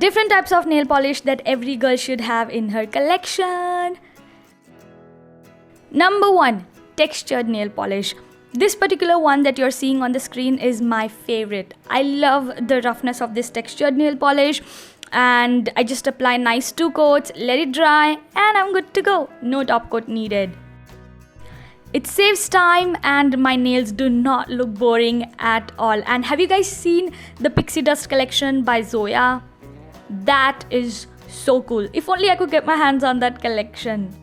Different types of nail polish that every girl should have in her collection. Number 1, textured nail polish. This particular one that you're seeing on the screen is my favorite. I love the roughness of this textured nail polish, and I just apply nice 2 coats, let it dry, and I'm good to go. No top coat needed. It saves time and my nails do not look boring at all. And have you guys seen the Pixie Dust collection by Zoya? That is so cool. If only I could get my hands on that collection.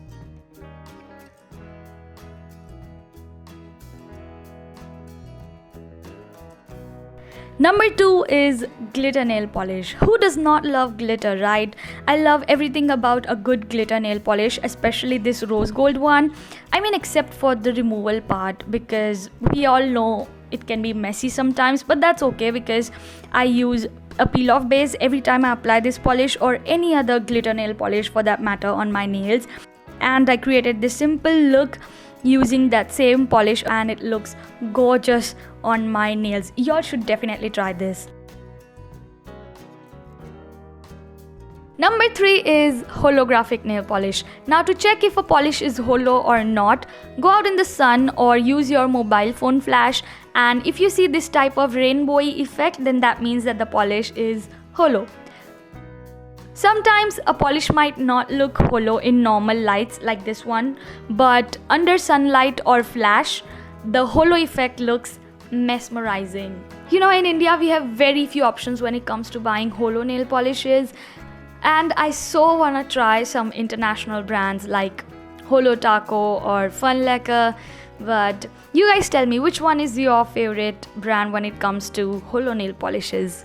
Number 2 is glitter nail polish. Who does not love glitter, right? I love everything about a good glitter nail polish, especially this rose gold one. I mean, except for the removal part, because we all know it can be messy sometimes, but that's okay because I use a peel-off base every time I apply this polish or any other glitter nail polish for that matter on my nails. And I created this simple look using that same polish and it looks gorgeous on my nails. Y'all should definitely try this. Number 3 is holographic nail polish. Now, to check if a polish is holo or not, go out in the sun or use your mobile phone flash, and if you see this type of rainbowy effect, then that means that the polish is holo. Sometimes a polish might not look holo in normal lights like this one, but under sunlight or flash, the holo effect looks mesmerizing. You know, in India we have very few options when it comes to buying holo nail polishes, and I so wanna try some international brands like Holo Taco or Fun Lacquer, but you guys tell me, which one is your favorite brand when it comes to holo nail polishes?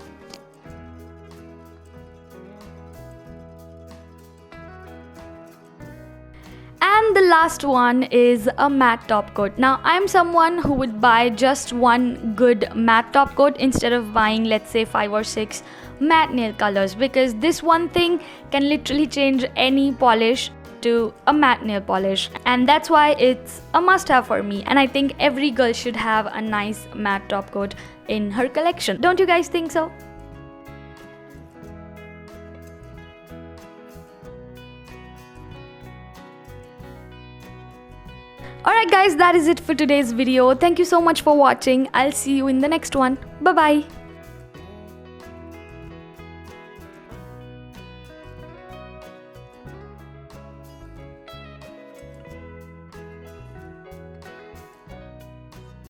And the last one is a matte top coat. Now, I'm someone who would buy just one good matte top coat instead of buying, let's say, 5 or 6 matte nail colors, because this one thing can literally change any polish to a matte nail polish, and that's why it's a must-have for me. And I think every girl should have a nice matte top coat in her collection. Don't you guys think so? Alright guys, that is it for today's video. Thank you so much for watching. I'll see you in the next one. Bye bye.